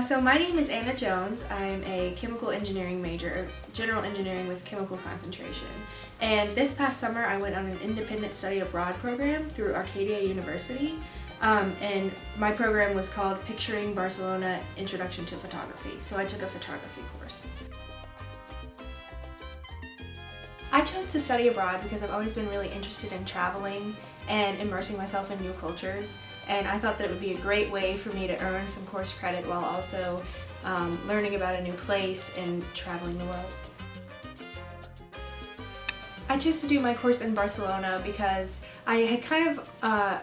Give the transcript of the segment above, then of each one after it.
So my name is Anna Jones. I'm a chemical engineering major, general engineering with chemical concentration. And this past summer I went on an independent study abroad program through Arcadia University. And my program was called Picturing Barcelona Introduction to Photography. So I took a photography course. I chose to study abroad because I've always been really interested in traveling and immersing myself in new cultures, and I thought that it would be a great way for me to earn some course credit while also learning about a new place and traveling the world. I chose to do my course in Barcelona because I had kind of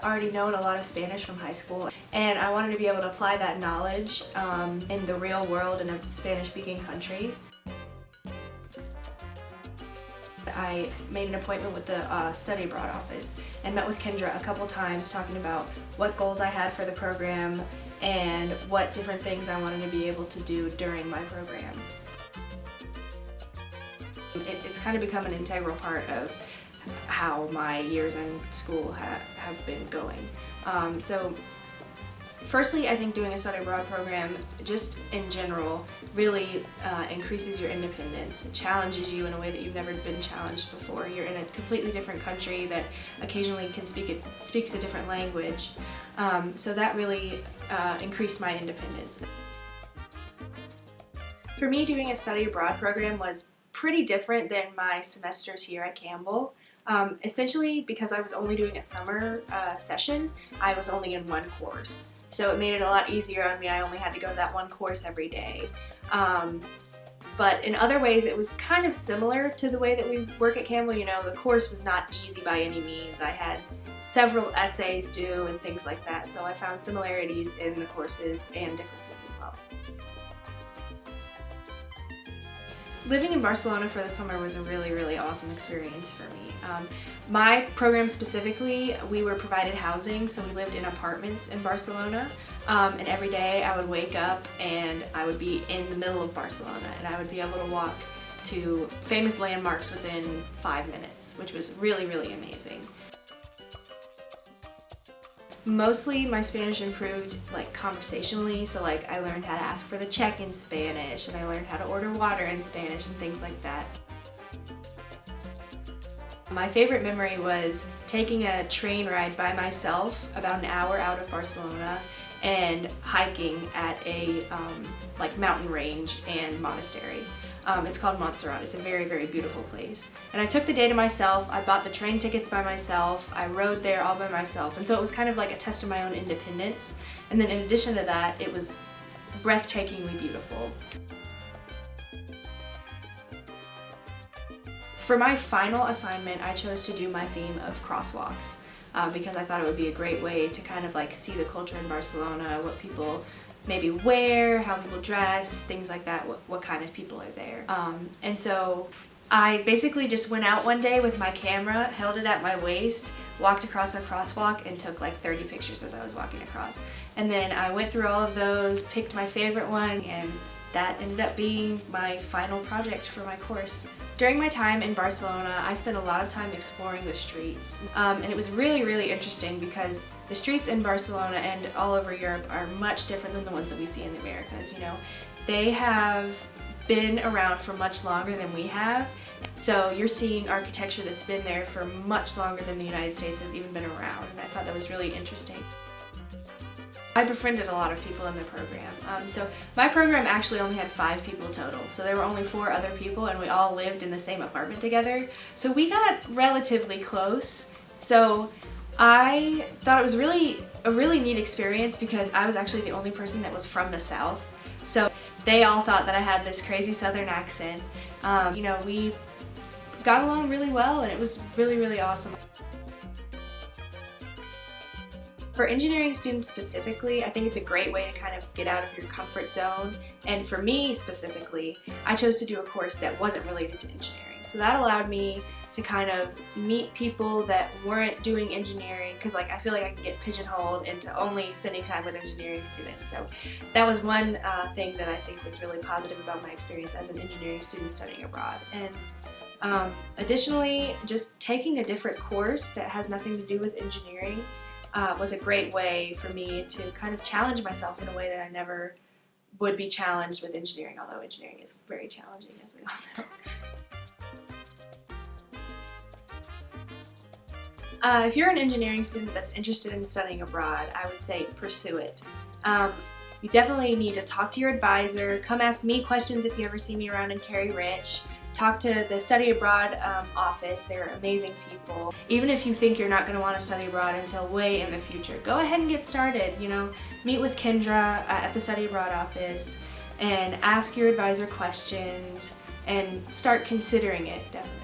already known a lot of Spanish from high school, and I wanted to be able to apply that knowledge in the real world in a Spanish-speaking country. I made an appointment with the study abroad office and met with Kendra a couple times talking about what goals I had for the program and what different things I wanted to be able to do during my program. It's kind of become an integral part of how my years in school have been going. So firstly, I think doing a study abroad program, just in general, really increases your independence. It challenges you in a way that you've never been challenged before. You're in a completely different country that occasionally speaks a different language. So that really increased my independence. For me, doing a study abroad program was pretty different than my semesters here at Campbell. Essentially, because I was only doing a summer session, I was only in one course. So it made it a lot easier on me. I only had to go to that one course every day. But in other ways, it was kind of similar to the way that we work at Campbell. You know, the course was not easy by any means. I had several essays due and things like that. So I found similarities in the courses and differences as well. Living in Barcelona for the summer was a really awesome experience for me. My program specifically, we were provided housing, so we lived in apartments in Barcelona, and every day I would wake up and I would be in the middle of Barcelona, and I would be able to walk to famous landmarks within 5 minutes, which was really amazing. Mostly my Spanish improved conversationally, so I learned how to ask for the check in Spanish, and I learned how to order water in Spanish and things like that. My favorite memory was taking a train ride by myself about an hour out of Barcelona and hiking at a mountain range and monastery. It's called Montserrat. It's a very beautiful place. And I took the day to myself. I bought the train tickets by myself. I rode there all by myself. And so it was kind of like a test of my own independence. And then in addition to that, it was breathtakingly beautiful. For my final assignment, I chose to do my theme of crosswalks because I thought it would be a great way to kind of see the culture in Barcelona, what people maybe wear, how people dress, things like that, what kind of people are there. And so I basically just went out one day with my camera, held it at my waist, walked across a crosswalk, and took 30 pictures as I was walking across. And then I went through all of those, picked my favorite one, and that ended up being my final project for my course. During my time in Barcelona, I spent a lot of time exploring the streets, and it was really interesting because the streets in Barcelona and all over Europe are much different than the ones that we see in the Americas. You know, they have been around for much longer than we have, so you're seeing architecture that's been there for much longer than the United States has even been around, and I thought that was really interesting. I befriended a lot of people in the program. So my program actually only had 5 people total. So there were only 4 other people, and we all lived in the same apartment together. So we got relatively close. So I thought it was a really neat experience because I was actually the only person that was from the South. So they all thought that I had this crazy Southern accent. You know, we got along really well, and it was really awesome. For engineering students specifically, I think it's a great way to kind of get out of your comfort zone. And for me specifically, I chose to do a course that wasn't related to engineering. So that allowed me to kind of meet people that weren't doing engineering, because I feel like I could get pigeonholed into only spending time with engineering students. So that was one thing that I think was really positive about my experience as an engineering student studying abroad. And additionally, just taking a different course that has nothing to do with engineering was a great way for me to kind of challenge myself in a way that I never would be challenged with engineering, although engineering is very challenging, as we all know. If you're an engineering student that's interested in studying abroad, I would say pursue it. You definitely need to talk to your advisor, come ask me questions if you ever see me around in Cary Rich, talk to the study abroad office, they're amazing people. Even if you think you're not going to want to study abroad until way in the future, go ahead and get started, you know, meet with Kendra at the study abroad office and ask your advisor questions and start considering it, definitely.